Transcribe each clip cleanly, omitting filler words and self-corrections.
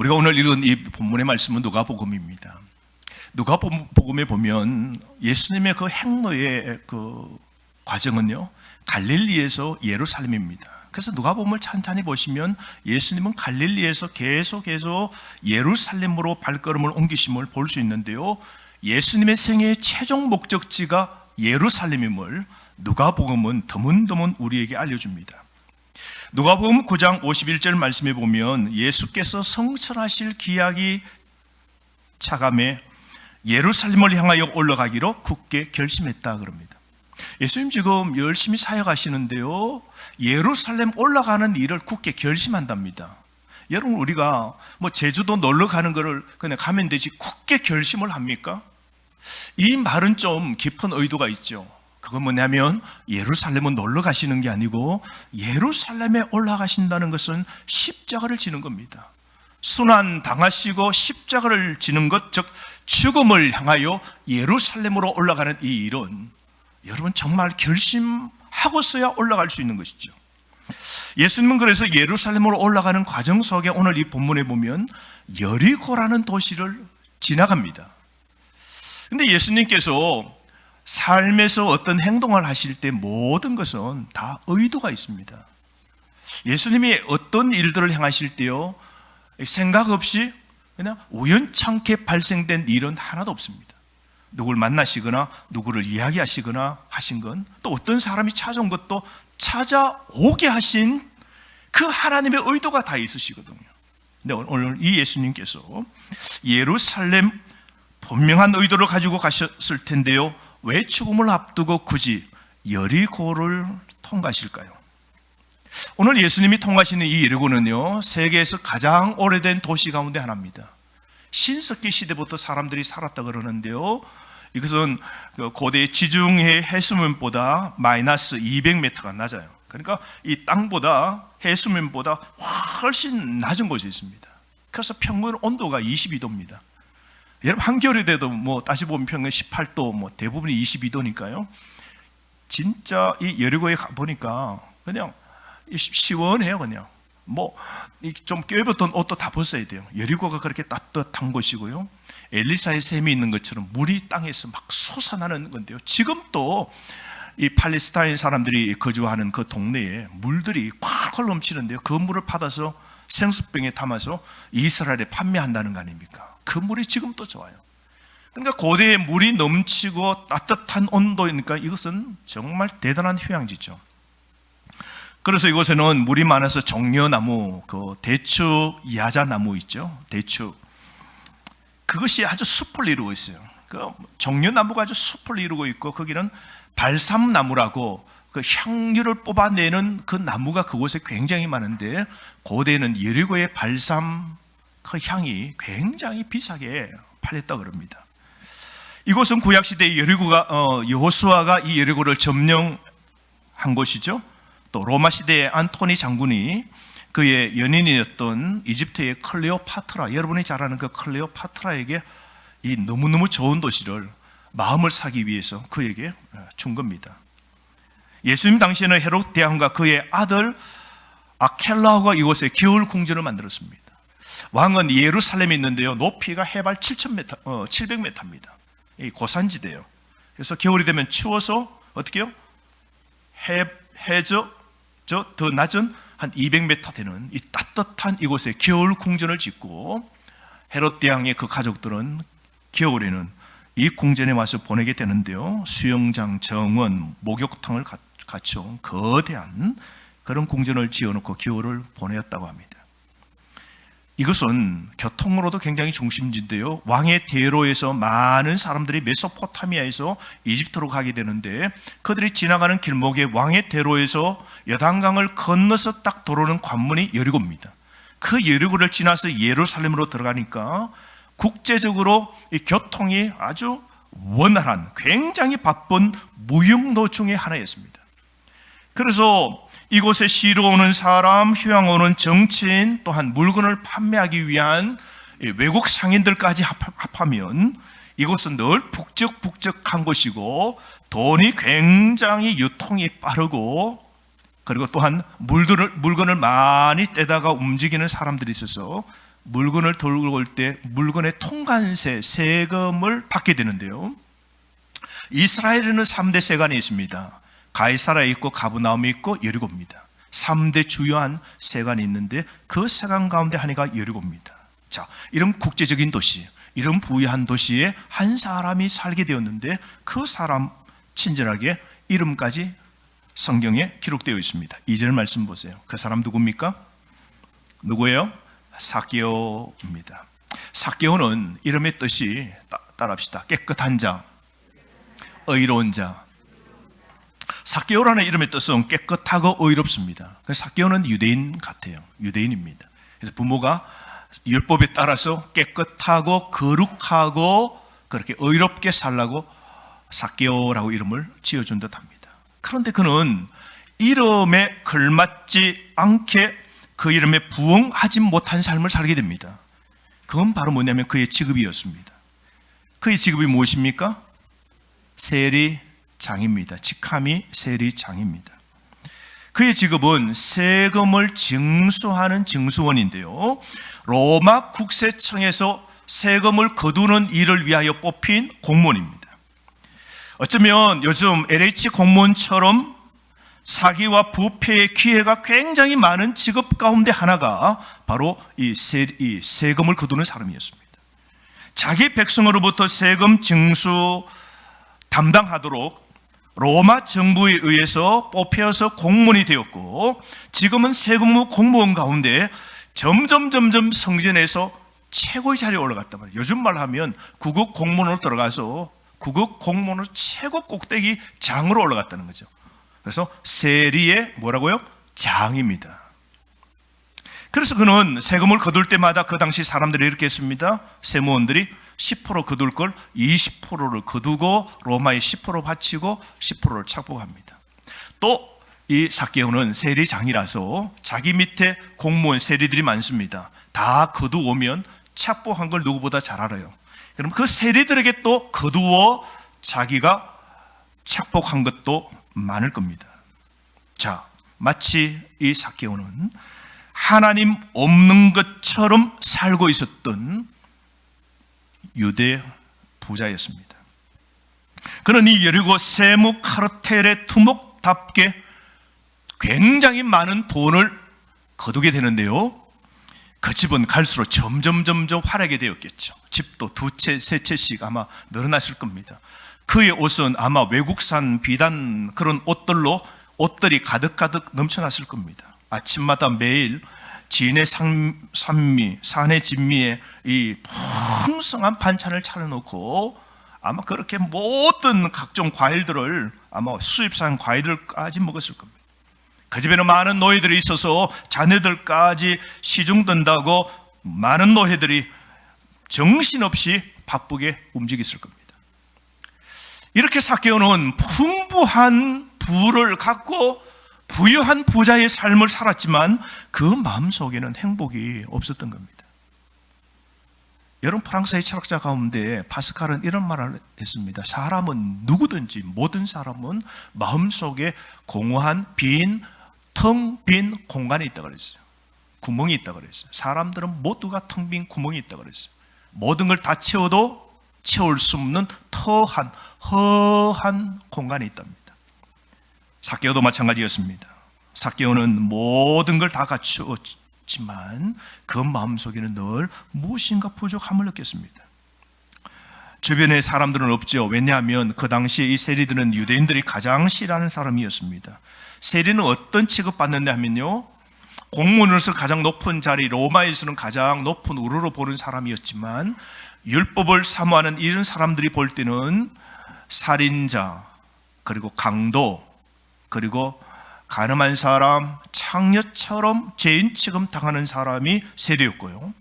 우리가 오늘 읽은 이 본문의 말씀은 누가복음입니다. 누가복음에 보면 예수님의 그 행로의 그 과정은요, 갈릴리에서 예루살렘입니다. 그래서 누가복음을 찬찬히 보시면 예수님은 갈릴리에서 계속 예루살렘으로 발걸음을 옮기심을 볼 수 있는데요, 예수님의 생애의 최종 목적지가 예루살렘임을 누가복음은 드문드문 우리에게 알려줍니다. 누가복음 9장 51절 말씀에 보면 예수께서 성천하실 기약이 차감해 예루살렘을 향하여 올라가기로 굳게 결심했다 그럽니다. 예수님 지금 열심히 사역하시는데요, 예루살렘 올라가는 일을 굳게 결심한답니다. 여러분, 우리가 제주도 놀러 가는 거를 그냥 가면 되지 굳게 결심을 합니까? 이 말은 좀 깊은 의도가 있죠. 그건 뭐냐면 예루살렘은 놀러 가시는 게 아니고 예루살렘에 올라가신다는 것은 십자가를 지는 겁니다. 순환 당하시고 십자가를 지는 것, 즉 죽음을 향하여 예루살렘으로 올라가는 이 일은 여러분 정말 결심하고서야 올라갈 수 있는 것이죠. 예수님은 그래서 예루살렘으로 올라가는 과정 속에 오늘 이 본문에 보면 여리고라는 도시를 지나갑니다. 근데 예수님께서 삶에서 어떤 행동을 하실 때 모든 것은 다 의도가 있습니다. 예수님이 어떤 일들을 행하실 때요, 생각 없이 그냥 우연찮게 발생된 일은 하나도 없습니다. 누구를 만나시거나 누구를 이야기하시거나 하신 건, 또 어떤 사람이 찾아온 것도 찾아오게 하신 그 하나님의 의도가 다 있으시거든요. 근데 오늘 이 예수님께서 예루살렘 분명한 의도를 가지고 가셨을 텐데요, 왜 죽음을 앞두고 굳이 여리고를 통과하실까요? 오늘 예수님이 통과하시는 이 여리고는요, 세계에서 가장 오래된 도시 가운데 하나입니다. 신석기 시대부터 사람들이 살았다 그러는데요, 이것은 고대 지중해 해수면보다 마이너스 200m가 낮아요. 그러니까 이 땅보다, 해수면보다 훨씬 낮은 곳에 있습니다. 그래서 평균 온도가 22도입니다. 여러분, 한겨울이 돼도 다시 보면 평균 18도, 대부분이 22도니까요. 진짜 이 여리고에 가보니까 그냥 시원해요. 그냥 좀 껴입었던 옷도 다 벗어야 돼요. 여리고가 그렇게 따뜻한 곳이고요, 엘리사의 샘이 있는 것처럼 물이 땅에서 막 솟아나는 건데요, 지금 또 이 팔레스타인 사람들이 거주하는 그 동네에 물들이 콸콸 넘치는데요, 그 물을 받아서 생수병에 담아서 이스라엘에 판매한다는 거 아닙니까? 그 물이 지금 또 좋아요. 그러니까 고대에 물이 넘치고 따뜻한 온도이니까 이것은 정말 대단한 휴양지죠. 그래서 이곳에는 물이 많아서 종려나무, 그 대추 야자나무 있죠, 대추, 그것이 아주 숲을 이루고 있어요. 그 종려나무가 아주 숲을 이루고 있고, 거기는 발삼나무라고 그 향유를 뽑아내는 그 나무가 그곳에 굉장히 많은데, 고대에는 여리고의 발삼 그 향이 굉장히 비싸게 팔렸다고 합니다. 이곳은 구약시대 여리고가 여호수아가 이 여리고를 점령한 곳이죠. 또 로마 시대의 안토니 장군이 그의 연인이었던 이집트의 클레오파트라, 여러분이 잘 아는 그 클레오파트라에게 이 너무너무 좋은 도시를 마음을 사기 위해서 그에게 준 겁니다. 예수님 당시에는 헤롯 대왕과 그의 아들 아켈라오가 이곳에 겨울 궁전을 만들었습니다. 왕은 예루살렘에 있는데요, 높이가 해발 700m입니다. 고산지대예요. 그래서 겨울이 되면 추워서 어떻게 해요? 해저 더 낮은 한 200m 되는 이 따뜻한 이곳에 겨울 궁전을 짓고, 헤롯 대왕의 그 가족들은 겨울에는 이 궁전에 와서 보내게 되는데요, 수영장, 정원, 목욕탕을 갖춘 거대한 그런 궁전을 지어놓고 겨울을 보내었다고 합니다. 이것은 교통으로도 굉장히 중심지인데요, 왕의 대로에서 많은 사람들이 메소포타미아에서 이집트로 가게 되는데, 그들이 지나가는 길목에 왕의 대로에서 여단강을 건너서 딱 들어오는 관문이 여리고입니다. 그 여리고를 지나서 예루살렘으로 들어가니까 국제적으로 이 교통이 아주 원활한, 굉장히 바쁜 무역로 중에 하나였습니다. 그래서 이곳에 쉬러 오는 사람, 휴양 오는 정치인, 또한 물건을 판매하기 위한 외국 상인들까지 합하면 이곳은 늘 북적북적한 곳이고, 돈이 굉장히 유통이 빠르고, 그리고 또한 물건을 많이 떼다가 움직이는 사람들이 있어서 물건을 들고 올 때 물건의 통관세, 세금을 받게 되는데요. 이스라엘에는 3대 세관이 있습니다. 가이사라에 있고 가브나움이 있고 여리고입니다. 3대 주요한 세관이 있는데 그 세관 가운데 하나가 여리고입니다. 자, 이런 국제적인 도시, 이런 부유한 도시에 한 사람이 살게 되었는데 그 사람 친절하게 이름까지 성경에 기록되어 있습니다. 2절 말씀 보세요. 그 사람 누굽니까? 누구예요? 삭개오입니다. 삭개오는 이름의 뜻이 따라합시다. 깨끗한 자, 의로운 자. 삭개오라는 이름의 뜻은 깨끗하고 의롭습니다. 삭개오는 유대인 같아요. 유대인입니다. 그래서 부모가 율법에 따라서 깨끗하고 거룩하고 그렇게 의롭게 살라고 삭개오라고 이름을 지어준 듯합니다. 그런데 그는 이름에 걸맞지 않게 그 이름에 부응하지 못한 삶을 살게 됩니다. 그건 바로 뭐냐면 그의 직업이었습니다. 그의 직업이 무엇입니까? 세리장입니다. 직함이 세리장입니다. 그의 직업은 세금을 징수하는 징수원인데요, 로마 국세청에서 세금을 거두는 일을 위하여 뽑힌 공무원입니다. 어쩌면 요즘 LH 공무원처럼 사기와 부패의 기회가 굉장히 많은 직업 가운데 하나가 바로 이 세금을 거두는 사람이었습니다. 자기 백성으로부터 세금 징수 담당하도록 로마 정부에 의해서 뽑혀서 공무원이 되었고, 지금은 세금무 공무원 가운데 점점 성전에서 최고의 자리에 올라갔단 말이에요. 요즘 말로 하면 구급 공무원으로 들어가서 구급 공무원으로 최고 꼭대기 장으로 올라갔다는 거죠. 그래서 세리의 뭐라고요? 장입니다. 그래서 그는 세금을 거둘 때마다 그 당시 사람들이 이렇게 했습니다. 세무원들이 10% 거둘 걸 20%를 거두고 로마에 10% 바치고 10%를 착복합니다. 또 이 삭개오는 세리장이라서 자기 밑에 공무원 세리들이 많습니다. 다 거두오면 착복한 걸 누구보다 잘 알아요. 그럼 그 세리들에게 또 거두어 자기가 착복한 것도 많을 겁니다. 자, 마치 이 삭개오는 하나님 없는 것처럼 살고 있었던 유대 부자였습니다. 그는 이 여리고 세무 카르텔의 두목답게 굉장히 많은 돈을 거두게 되는데요, 그 집은 갈수록 점점 화려하게 되었겠죠. 집도 2채, 3채씩 아마 늘어났을 겁니다. 그의 옷은 아마 외국산 비단 그런 옷들이 가득 넘쳐났을 겁니다. 아침마다 매일 진해 산미, 산의 진미에 이 풍성한 반찬을 차려놓고 아마 그렇게 모든 각종 과일들을 아마 수입산 과일들까지 먹었을 겁니다. 그 집에는 많은 노예들이 있어서 자녀들까지 시중든다고 많은 노예들이 정신없이 바쁘게 움직였을 겁니다. 이렇게 삭개오는 풍부한 부를 갖고 부유한 부자의 삶을 살았지만 그 마음속에는 행복이 없었던 겁니다. 여러분, 프랑스의 철학자 가운데 파스칼은 이런 말을 했습니다. 사람은 누구든지, 모든 사람은 마음속에 공허한 텅 빈 공간이 있다고 그랬어요. 구멍이 있다고 그랬어요. 사람들은 모두가 텅 빈 구멍이 있다고 그랬어요. 모든 걸 다 채워도 채울 수 없는 허한 공간이 있답니다. 삭개오도 마찬가지였습니다. 삭개오는 모든 걸 다 갖추었지만 그 마음속에는 늘 무엇인가 부족함을 느꼈습니다. 주변에 사람들은 없죠. 왜냐하면 그 당시에 이 세리들은 유대인들이 가장 싫어하는 사람이었습니다. 세리는 어떤 취급받는다 하면요, 공무원으로서 가장 높은 자리, 로마에서는 가장 높은 우러러 보는 사람이었지만 율법을 사모하는 이런 사람들이 볼 때는 살인자, 그리고 강도, 그리고 가늠한 사람, 창녀처럼 죄인 취급당하는 사람이 세리였고요,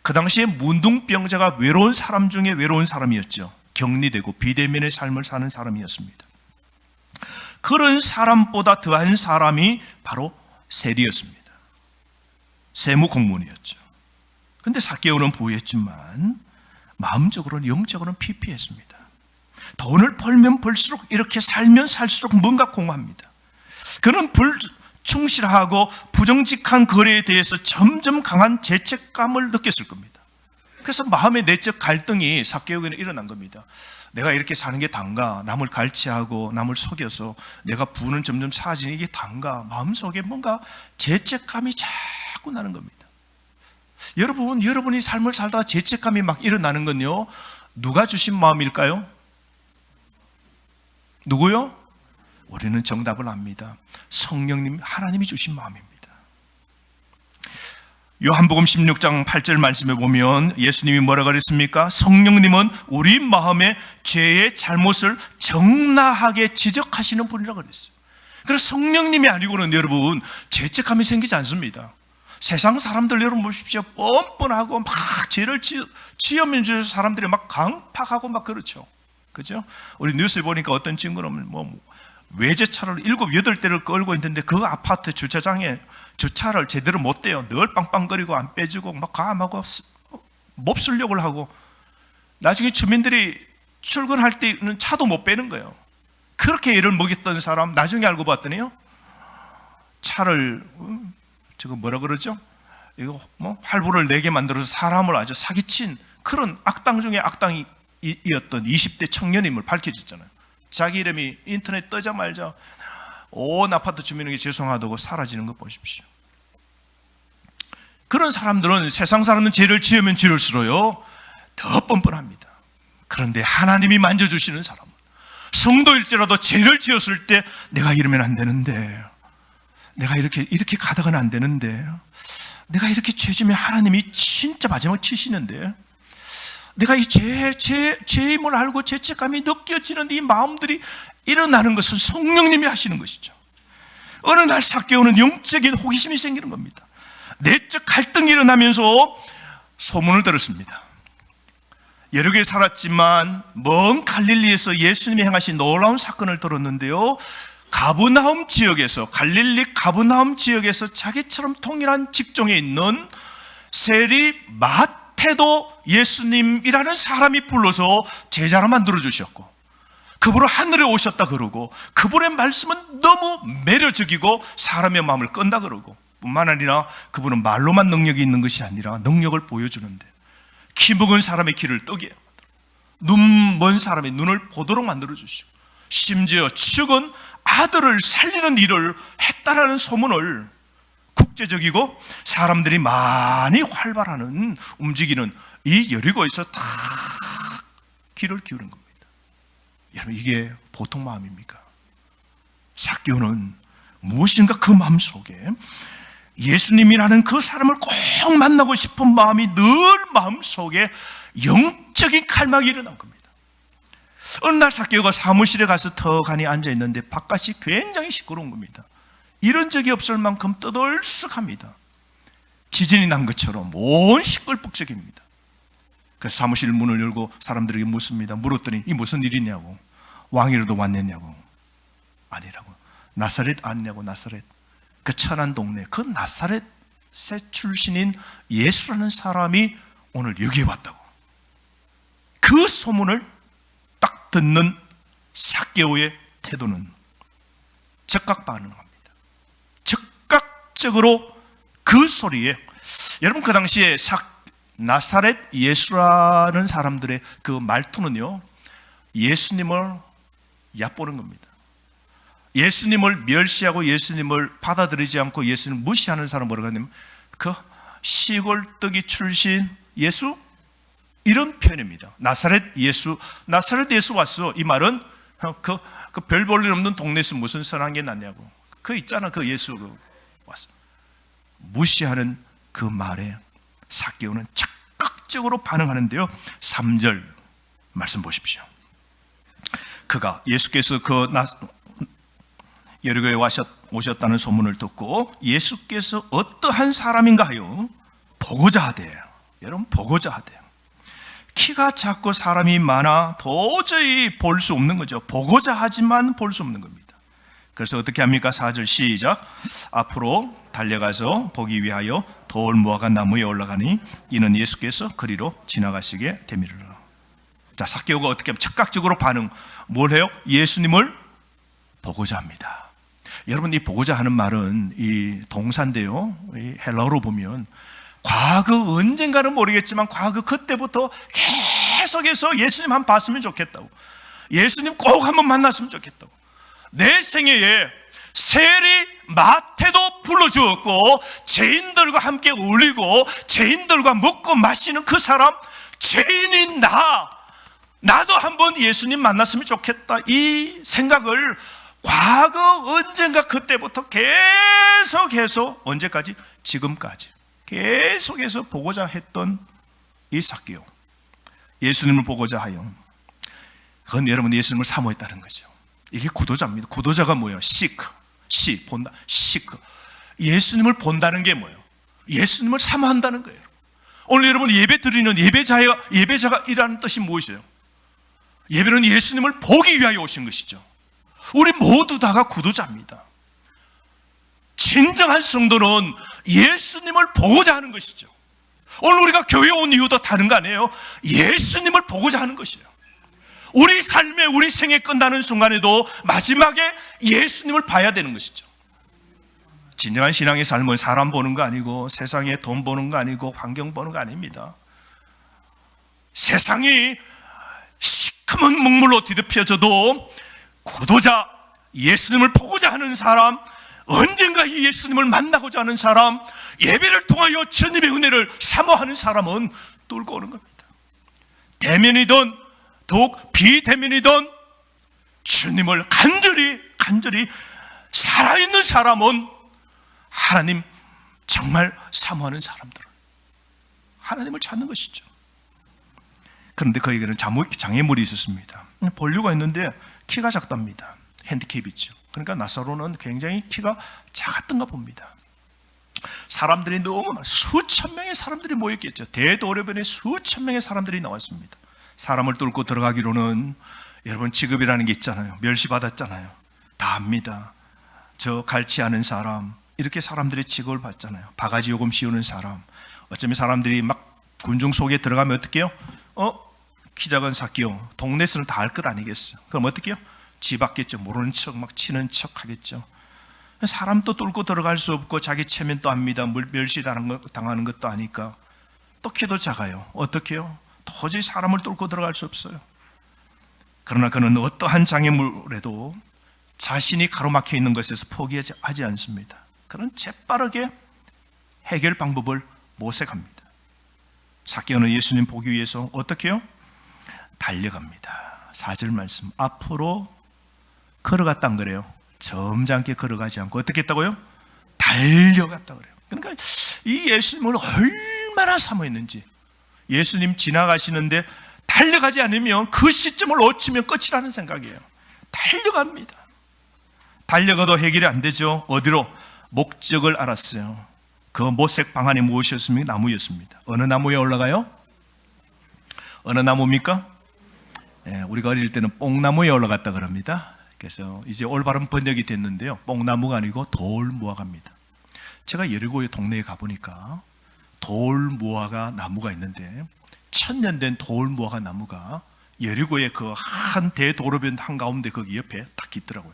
그 당시에 문둥병자가 외로운 사람 중에 외로운 사람이었죠. 격리되고 비대면의 삶을 사는 사람이었습니다. 그런 사람보다 더한 사람이 바로 세리였습니다. 세무공무원이었죠. 그런데 삭개오는 부유했지만 마음적으로는, 영적으로는 피폐했습니다. 돈을 벌면 벌수록, 이렇게 살면 살수록 뭔가 공허합니다. 그는 충실하고 부정직한 거래에 대해서 점점 강한 죄책감을 느꼈을 겁니다. 그래서 마음의 내적 갈등이 삭개오에게는 일어난 겁니다. 내가 이렇게 사는 게 단가? 남을 갈취하고 남을 속여서 내가 부는 점점 사라지는 이게 단가? 마음속에 뭔가 죄책감이 자꾸 나는 겁니다. 여러분이 삶을 살다가 죄책감이 막 일어나는 건요, 누가 주신 마음일까요? 누구요? 우리는 정답을 압니다. 성령님, 하나님이 주신 마음입니다. 요한복음 16장 8절 말씀에 보면 예수님이 뭐라 그랬습니까? 성령님은 우리 마음의 죄의 잘못을 적나하게 지적하시는 분이라고 그랬어요. 그래서 성령님이 아니고는 여러분 죄책감이 생기지 않습니다. 세상 사람들 여러분 보십시오. 뻔뻔하고 막 죄를 지으면서 사람들이 막 강팍하고 막 그렇죠. 그죠? 우리 뉴스에 보니까 어떤 친구는 외제차를 7, 8대를 끌고 있는데 그 아파트 주차장에 주차를 제대로 못 대요. 늘 빵빵거리고 안 빼주고 막 감하고 몹쓸려고 하고 나중에 주민들이 출근할 때는 차도 못 빼는 거예요. 그렇게 애를 먹였던 사람 나중에 알고 봤더니요, 차를 저거 뭐라 그러죠? 이거 활보를 내게 만들어서 사람을 아주 사기친 그런 악당 중에 악당이었던 20대 청년임을 밝혀졌잖아요. 자기 이름이 인터넷 뜨자마자 온 아파트 주민에게 죄송하다고 사라지는 거 보십시오. 그런 사람들은 세상 사람은 죄를 지으면 지을수록요 더 뻔뻔합니다. 그런데 하나님이 만져주시는 사람은 성도일지라도 죄를 지었을 때 내가 이러면 안 되는데, 내가 이렇게 가다가는 안 되는데, 내가 이렇게 죄 지면 하나님이 진짜 마지막 치시는데, 내가 이 죄임을 알고 죄책감이 느껴지는 이 마음들이 일어나는 것은 성령님이 하시는 것이죠. 어느 날 삭개오는 영적인 호기심이 생기는 겁니다. 내적 갈등이 일어나면서 소문을 들었습니다. 여러 개 살았지만 먼 갈릴리에서 예수님이 행하신 놀라운 사건을 들었는데요, 가브나움 지역에서, 갈릴리 가브나움 지역에서 자기처럼 통일한 직종에 있는 세리 마태도 예수님이라는 사람이 불러서 제자로 만들어 주셨고, 그분은 하늘에 오셨다 그러고, 그분의 말씀은 너무 매력적이고 사람의 마음을 끈다 그러고, 뿐만 아니라 그분은 말로만 능력이 있는 것이 아니라 능력을 보여주는데, 키 먹은 사람의 귀를 뜨게, 눈 먼 사람의 눈을 보도록 만들어 주시고, 심지어 죽은 아들을 살리는 일을 했다라는 소문을 국제적이고 사람들이 많이 활발하는 움직이는 이 여리고에서 다 귀를 기울인 겁니다. 여러분, 이게 보통 마음입니까? 삭개오는 무엇인가 그 마음속에 예수님이라는 그 사람을 꼭 만나고 싶은 마음이 늘 마음속에 영적인 칼막이 일어난 겁니다. 어느 날 삭개오가 사무실에 가서 턱하니 앉아있는데 바깥이 굉장히 시끄러운 겁니다. 이런 적이 없을 만큼 떠들썩합니다. 지진이 난 것처럼 온 시끌벅적입니다. 그래서 사무실 문을 열고 사람들에게 묻습니다. 물었더니 이 무슨 일이냐고. 왕이라도 왔느냐고. 아니라고. 나사렛 아니냐고. 나사렛. 그 천한 동네, 그 나사렛의 출신인 예수라는 사람이 오늘 여기에 왔다고. 그 소문을 딱 듣는 삭개오의 태도는 즉각 반응합니다. 즉각적으로 그 소리에, 여러분 그 당시에 나사렛 예수라는 사람들의 그 말투는요, 예수님을 얕보는 겁니다. 예수님을 멸시하고 예수님을 받아들이지 않고 예수님을 무시하는 사람 뭐라고 하냐면 그 시골뜨기 출신 예수, 이런 표현입니다. 나사렛 예수 왔어. 이 말은 그 별 볼 일 없는 동네에서 무슨 선한 게 났냐고. 그 있잖아, 그 예수 왔어. 무시하는 그 말에 삭개오는 즉각적으로 반응하는데요, 3절 말씀 보십시오. 그가 예수께서 여리고에 오셨다는 소문을 듣고 예수께서 어떠한 사람인가 하여 보고자 하되, 여러분 보고자 하되, 키가 작고 사람이 많아 도저히 볼 수 없는 거죠. 보고자 하지만 볼 수 없는 겁니다. 그래서 어떻게 합니까? 4절 시작. 앞으로 달려가서 보기 위하여 돌 무화과 나무에 올라가니 이는 예수께서 그리로 지나가시게 되미르라. 자, 삭개오가 어떻게 하면 즉각적으로 반응, 뭘 해요? 예수님을 보고자 합니다. 여러분, 이 보고자 하는 말은 이 동사인데요, 이 헬라어로 보면 과거 언젠가는 모르겠지만 과거 그때부터 계속해서 예수님 한번 봤으면 좋겠다고, 예수님 꼭 한번 만났으면 좋겠다고, 내 생애에 세리 마태도 불러주었고 죄인들과 함께 어울리고 죄인들과 먹고 마시는 그 사람, 죄인인 나도 한번 예수님 만났으면 좋겠다, 이 생각을 과거 언젠가 그때부터 계속해서 언제까지? 지금까지 계속해서 보고자 했던 이 삭개오, 예수님을 보고자 하여, 그건 여러분 예수님을 사모했다는 거죠. 이게 구도자입니다. 구도자가 뭐예요? 본다. 예수님을 본다는 게 뭐예요? 예수님을 사모한다는 거예요. 오늘 여러분 예배 드리는 예배자가 이라는 뜻이 무엇이에요? 예배는 예수님을 보기 위하여 오신 것이죠. 우리 모두 다가 구도자입니다. 진정한 성도는 예수님을 보고자 하는 것이죠. 오늘 우리가 교회에 온 이유도 다른 거 아니에요? 예수님을 보고자 하는 것이에요. 우리 삶에, 우리 생에 끝나는 순간에도 마지막에 예수님을 봐야 되는 것이죠. 진정한 신앙의 삶은 사람 보는 거 아니고, 세상에 돈 보는 거 아니고, 환경 보는 거 아닙니다. 세상이 시커먼 먹물로 뒤덮여져도 구도자, 예수님을 보고자 하는 사람, 언젠가 이 예수님을 만나고자 하는 사람, 예배를 통하여 주님의 은혜를 사모하는 사람은 뚫고 오는 겁니다. 대면이든 더욱 비대면이든 주님을 간절히 살아있는 사람은 하나님 정말 사모하는 사람들은 하나님을 찾는 것이죠. 그런데 그에게는 장애물이 있었습니다. 볼류가 있는데 키가 작답니다. 핸디캡이죠. 그러니까 나사로는 굉장히 키가 작았던가 봅니다. 사람들이 너무 많아, 수천 명의 사람들이 모였겠죠. 대도래변에 수천 명의 사람들이 나왔습니다. 사람을 뚫고 들어가기로는 여러분 직업이라는 게 있잖아요. 멸시받았잖아요. 다 압니다. 저 갈치 하는 사람, 이렇게 사람들이 직업을 받잖아요. 바가지 요금 씌우는 사람. 어쩌면 사람들이 막 군중 속에 들어가면 어떻게 해요? 키 작은 삭개오, 동네에서는 다 알 것 아니겠어요? 그럼 어떻게 해요? 지받겠죠. 모르는 척 막 치는 척 하겠죠. 사람도 뚫고 들어갈 수 없고 자기 체면도 압니다. 멸시당하는 것도 아니까. 또 키도 작아요. 어떻게 해요? 도저히 사람을 뚫고 들어갈 수 없어요. 그러나 그는 어떠한 장애물에도 자신이 가로막혀 있는 것에서 포기하지 않습니다. 그는 재빠르게 해결 방법을 모색합니다. 삭개오는 예수님 보기 위해서 어떻게 해요? 달려갑니다. 4절 말씀, 앞으로 걸어갔단 그래요. 점잖게 걸어가지 않고 어떻게 했다고요? 달려갔다 그래요. 그러니까 이 예수님을 얼마나 사모했는지, 예수님 지나가시는데 달려가지 않으면 그 시점을 놓치면 끝이라는 생각이에요. 달려갑니다. 달려가도 해결이 안 되죠. 어디로? 목적을 알았어요. 그 모색 방안이 무엇이었습니까? 나무였습니다. 어느 나무에 올라가요? 어느 나무입니까? 우리가 어릴 때는 뽕나무에 올라갔다 그럽니다. 그래서 이제 올바른 번역이 됐는데요, 뽕나무가 아니고 돌무화과입니다. 제가 여리고의 동네에 가보니까 돌무화과 나무가 있는데 1000년 된 돌무화과 나무가 여리고의 그 한 대도로변 한가운데 거기 옆에 딱 있더라고요.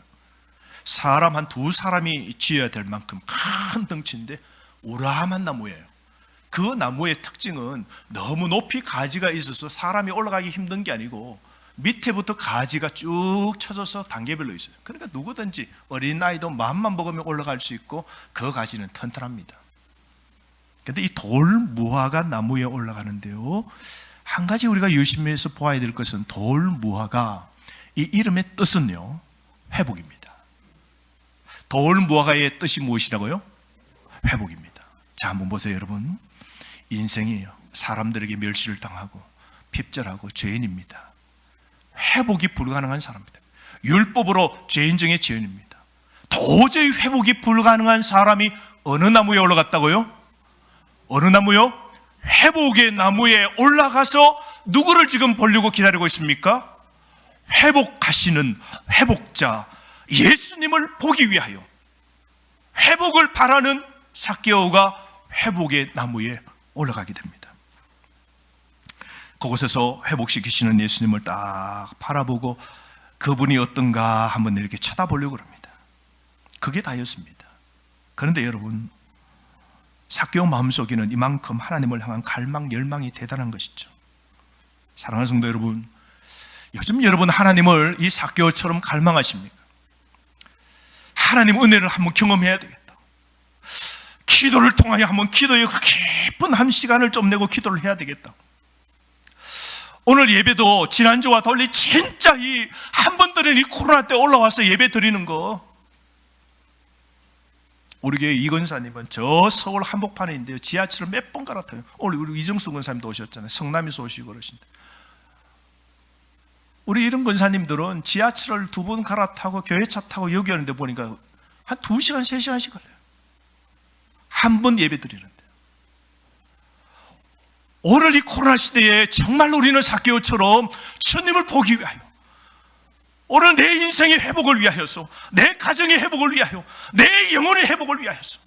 사람 한 2사람이 쥐어야 될 만큼 큰 덩치인데 우람한 나무예요. 그 나무의 특징은 너무 높이 가지가 있어서 사람이 올라가기 힘든 게 아니고 밑에부터 가지가 쭉 쳐져서 단계별로 있어요. 그러니까 누구든지 어린아이도 마음만 먹으면 올라갈 수 있고 그 가지는 튼튼합니다. 그런데 이 돌무화과 나무에 올라가는데요, 한 가지 우리가 유심해서 보아야 될 것은 돌무화과 이 이름의 뜻은요, 회복입니다. 돌무화과의 뜻이 무엇이라고요? 회복입니다. 자, 한번 보세요 여러분. 인생이에요. 사람들에게 멸시를 당하고 핍절하고 죄인입니다. 회복이 불가능한 사람입니다. 율법으로 죄인 중에 죄인입니다. 도저히 회복이 불가능한 사람이 어느 나무에 올라갔다고요? 어느 나무요? 회복의 나무에 올라가서 누구를 지금 보려고 기다리고 있습니까? 회복하시는 회복자 예수님을 보기 위하여 회복을 바라는 삭개오가 회복의 나무에 올라가게 됩니다. 그곳에서 회복시키시는 예수님을 딱 바라보고 그분이 어떤가 한번 이렇게 쳐다보려고 합니다. 그게 다였습니다. 그런데 여러분, 삭개오 마음속에는 이만큼 하나님을 향한 갈망, 열망이 대단한 것이죠. 사랑하는 성도 여러분, 요즘 여러분 하나님을 이 삭개오처럼 갈망하십니까? 하나님 은혜를 한번 경험해야 되겠다. 기도를 통하여 한번 기도의 그 깊은 한 시간을 좀 내고 기도를 해야 되겠다. 오늘 예배도 지난주와 달리 진짜 이 한 번 드린 이 코로나 때 올라와서 예배 드리는 거, 우리 교회 이건사님은 저 서울 한복판에 있는데요, 지하철을 몇 번 갈아타요. 오늘 우리 이정수 권사님도 오셨잖아요. 성남에서 오시고 그러신데, 우리 이런 권사님들은 지하철을 2번 갈아타고 교회차 타고 여기 오는데 보니까 한 2시간, 3시간씩 걸려요. 한 번 예배 드리는데. 오늘 이 코로나 시대에 정말 우리는 삭개오처럼 주님을 보기 위하여, 오늘 내 인생의 회복을 위하여서, 내 가정의 회복을 위하여, 내 영혼의 회복을 위하여서.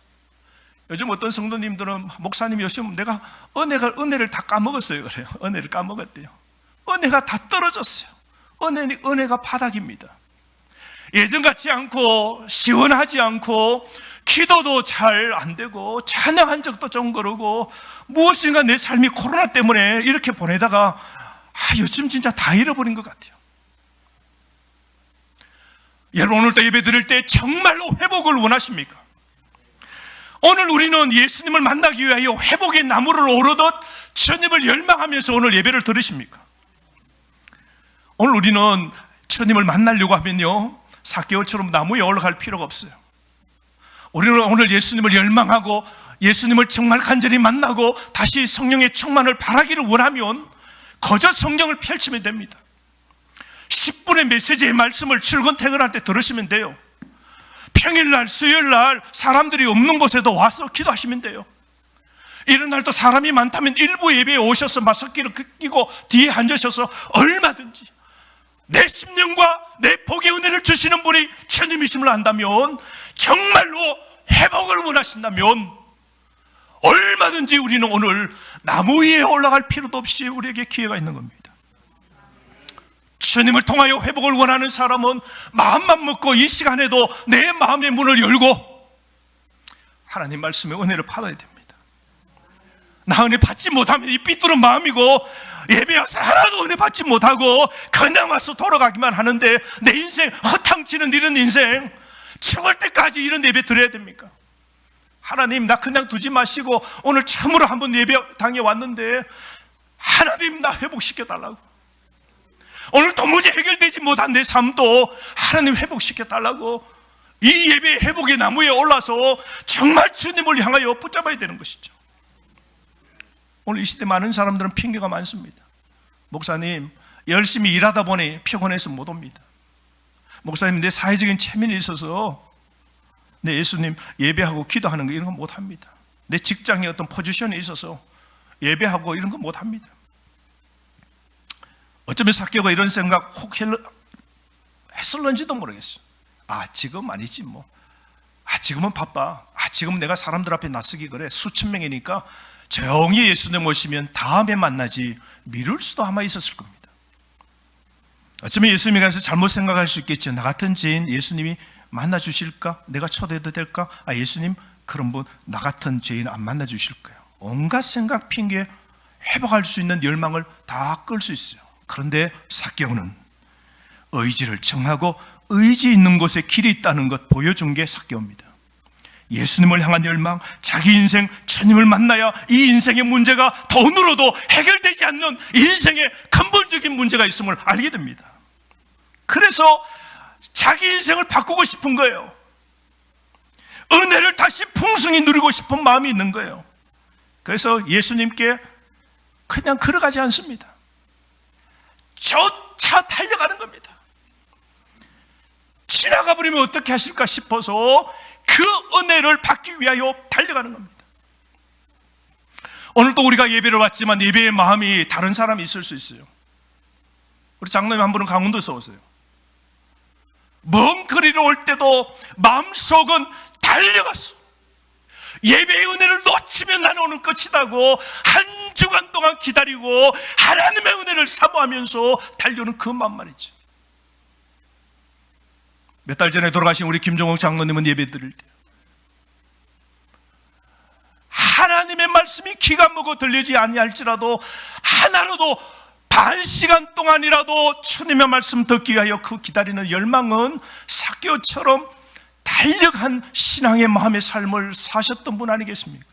요즘 어떤 성도님들은 목사님이 요즘 내가 은혜를 다 까먹었어요 그래요. 은혜를 까먹었대요. 은혜가 다 떨어졌어요. 은혜가 바닥입니다. 예전 같지 않고 시원하지 않고 기도도 잘 안 되고 찬양한 적도 좀 그러고 무엇인가 내 삶이 코로나 때문에 이렇게 보내다가 요즘 진짜 다 잃어버린 것 같아요. 여러분, 오늘도 예배 드릴 때 정말로 회복을 원하십니까? 오늘 우리는 예수님을 만나기 위하여 회복의 나무를 오르듯 주님을 열망하면서 오늘 예배를 들으십니까? 오늘 우리는 주님을 만나려고 하면요, 삭개오처럼 나무에 올라갈 필요가 없어요. 우리는 오늘 예수님을 열망하고 예수님을 정말 간절히 만나고 다시 성령의 충만을 바라기를 원하면 거저 성경을 펼치면 됩니다. 10분의 메시지의 말씀을 출근 퇴근할 때 들으시면 돼요. 평일날 수요일날 사람들이 없는 곳에도 와서 기도하시면 돼요. 이런 날도 사람이 많다면 일부 예배에 오셔서 마스크를 끼고 뒤에 앉으셔서 얼마든지 내 심령과 내 복의 은혜를 주시는 분이 주님이심을 안다면, 정말로 회복을 원하신다면 얼마든지 우리는 오늘 나무 위에 올라갈 필요도 없이 우리에게 기회가 있는 겁니다. 주님을 통하여 회복을 원하는 사람은 마음만 먹고 이 시간에도 내 마음의 문을 열고 하나님 말씀의 은혜를 받아야 됩니다. 나 은혜 받지 못하면 이 삐뚤은 마음이고 예배 와서 하나도 은혜 받지 못하고 그냥 와서 돌아가기만 하는데 내 인생 허탕치는 이런 인생, 죽을 때까지 이런 예배 드려야 됩니까? 하나님, 나 그냥 두지 마시고 오늘 참으로 한번 예배당에 왔는데 하나님, 나 회복시켜 달라고. 오늘 도무지 해결되지 못한 내 삶도 하나님 회복시켜 달라고, 이 예배의 회복의 나무에 올라서 정말 주님을 향하여 붙잡아야 되는 것이죠. 오늘 이 시대 많은 사람들은 핑계가 많습니다. 목사님, 열심히 일하다 보니 피곤해서 못 옵니다. 목사님, 내 사회적인 체면이 있어서 내 예수님 예배하고 기도하는 거 이런 거 못 합니다. 내 직장에 어떤 포지션에 있어서 예배하고 이런 거 못 합니다. 어쩌면 삭개오가 이런 생각 혹 했을런지도 모르겠어요. 지금 아니지 뭐. 지금은 바빠. 지금 내가 사람들 앞에 나서기 그래. 수천 명이니까 조용히 예수님 오시면 다음에 만나지, 미룰 수도 아마 있었을 겁니다. 어쩌면 예수님에 관해서 잘못 생각할 수 있겠죠. 나 같은 죄인 예수님이 만나 주실까? 내가 초대해도 될까? 예수님, 그런 분 나 같은 죄인 안 만나 주실 거예요. 온갖 생각, 핑계, 회복할 수 있는 열망을 다 끌 수 있어요. 그런데 삭개오는 의지를 정하고 의지 있는 곳에 길이 있다는 것 보여준 게 삭개오입니다. 예수님을 향한 열망, 자기 인생 주님을 만나야 이 인생의 문제가 돈으로도 해결되지 않는 인생의 근본적인 문제가 있음을 알게 됩니다. 그래서 자기 인생을 바꾸고 싶은 거예요. 은혜를 다시 풍성히 누리고 싶은 마음이 있는 거예요. 그래서 예수님께 그냥 걸어가지 않습니다. 쫓아 달려가는 겁니다. 지나가 버리면 어떻게 하실까 싶어서 그 은혜를 받기 위하여 달려가는 겁니다. 오늘 또 우리가 예배를 왔지만 예배의 마음이 다른 사람이 있을 수 있어요. 우리 장로님 한 분은 강원도에서 오세요. 먼 거리로 올 때도 마음속은 달려갔어. 예배의 은혜를 놓치면 나는 오늘 끝이다고 한 주간 동안 기다리고 하나님의 은혜를 사모하면서 달려오는 그 마음 말이죠. 몇 달 전에 돌아가신 우리 김종옥 장로님은 예배 드릴 때 하나님의 말씀이 귀가 먹어 들리지 아니할지라도 하나로도 반 시간 동안이라도 주님의 말씀 듣기 위하여 그 기다리는 열망은 삭개오처럼 달력한 신앙의 마음의 삶을 사셨던 분 아니겠습니까?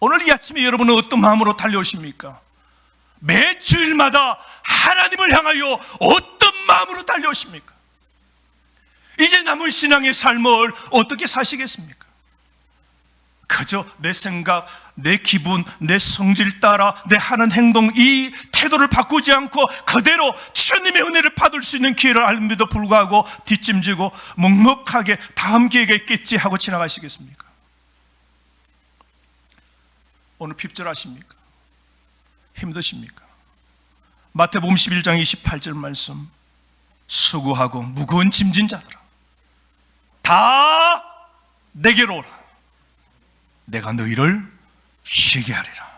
오늘 이 아침에 여러분은 어떤 마음으로 달려오십니까? 매 주일마다 하나님을 향하여 어떤 마음으로 달려오십니까? 이제 남은 신앙의 삶을 어떻게 사시겠습니까? 그저 내 생각, 내 기분, 내 성질 따라 내 하는 행동, 이 태도를 바꾸지 않고 그대로 주님의 은혜를 받을 수 있는 기회를 알면에도 불구하고 뒷짐지고 먹먹하게 다음 기회가 있겠지 하고 지나가시겠습니까? 오늘 핍절하십니까? 힘드십니까? 마태복음 11장 28절 말씀, 수고하고 무거운 짐진 자들아 다 내게로 오라. 내가 너희를 쉬게 하리라.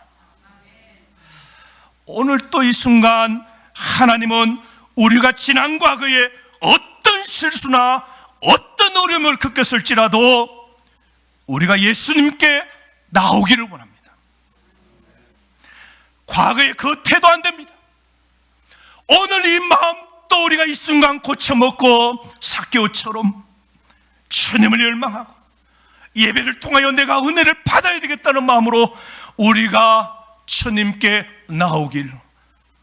오늘 또 이 순간 하나님은 우리가 지난 과거에 어떤 실수나 어떤 어려움을 겪었을지라도 우리가 예수님께 나오기를 원합니다. 과거의 그 태도 안 됩니다. 오늘 이 마음 또 우리가 이 순간 고쳐먹고 삭개오처럼 주님을 열망하고 예배를 통하여 내가 은혜를 받아야 되겠다는 마음으로 우리가 주님께 나오길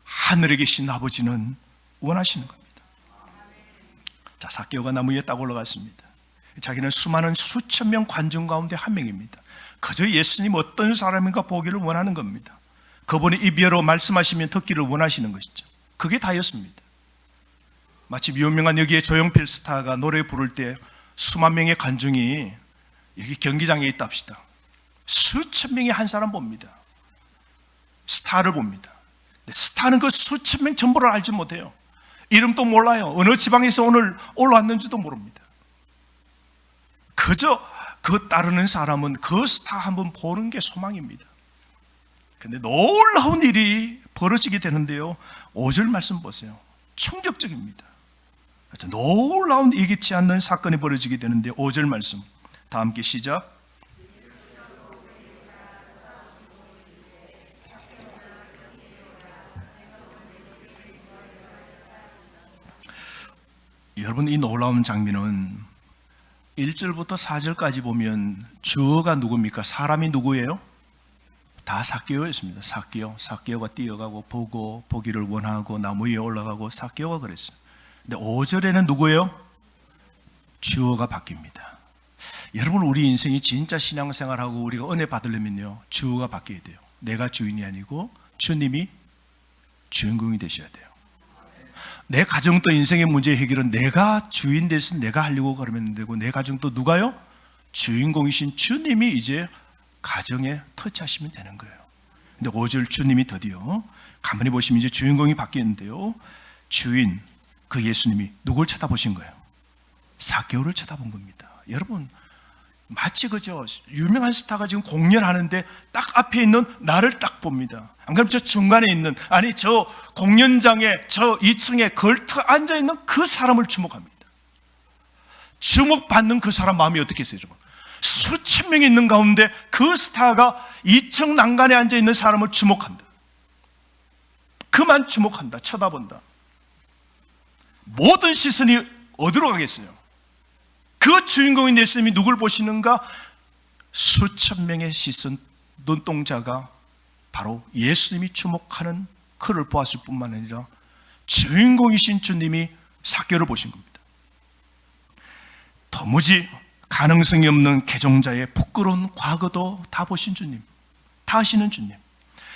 하늘에 계신 아버지는 원하시는 겁니다. 자, 삭개오가 나무 위에 딱 올라갔습니다. 자기는 수많은 수천 명 관중 가운데 한 명입니다. 그저 예수님 어떤 사람인가 보기를 원하는 겁니다. 그분이 입으로 말씀하시면 듣기를 원하시는 것이죠. 그게 다였습니다. 마치 유명한 여기에 조용필 스타가 노래 부를 때 수만 명의 관중이 여기 경기장에 있다 합시다. 수천 명이 한 사람 봅니다. 스타를 봅니다. 스타는 그 수천 명 전부를 알지 못해요. 이름도 몰라요. 어느 지방에서 오늘 올라왔는지도 모릅니다. 그저 그 따르는 사람은 그 스타 한번 보는 게 소망입니다. 근데 놀라운 일이 벌어지게 되는데요, 5절 말씀 보세요. 충격적입니다. 놀라운 예기치 않는 사건이 벌어지게 되는데 5절 말씀 다 함께 시작. 여러분, 이 놀라운 장면은 1절부터 4절까지 보면 주어가 누굽니까? 사람이 누구예요? 다 삭개오였습니다. 삭개오가 뛰어가고 보고 보기를 원하고 나무 위에 올라가고 삭개오가 그랬어요. 근데 5절에는 누구예요? 주어가 바뀝니다. 여러분, 우리 인생이 진짜 신앙생활하고 우리가 은혜 받으려면요, 주어가 바뀌어야 돼요. 내가 주인이 아니고 주님이 주인공이 되셔야 돼요. 내 가정도 인생의 문제 해결은 내가 주인 돼서 내가 하려고 그러면 되고, 내 가정도 누가요? 주인공이신 주님이 이제 가정에 터치하시면 되는 거예요. 근데 5절 주님이 드디어 가만히 보시면 이제 주인공이 바뀌었는데요, 주인 그 예수님이 누굴 쳐다보신 거예요? 삭개오를 쳐다본 겁니다. 여러분, 마치 그저 유명한 스타가 지금 공연하는데 딱 앞에 있는 나를 딱 봅니다. 안 그러면 저 중간에 있는, 아니 저 공연장에 저 2층에 걸터 앉아있는 그 사람을 주목합니다. 주목받는 그 사람 마음이 어떻겠어요, 여러분? 수천 명이 있는 가운데 그 스타가 2층 난간에 앉아있는 사람을 주목한다. 그만 주목한다. 쳐다본다. 모든 시선이 어디로 가겠어요? 그 주인공인 예수님이 누굴 보시는가? 수천 명의 시선, 눈동자가 바로 예수님이 주목하는 그를 보았을 뿐만 아니라 주인공이신 주님이 삭개오를 보신 겁니다. 도무지 가능성이 없는 개종자의 부끄러운 과거도 다 보신 주님, 다 아시는 주님,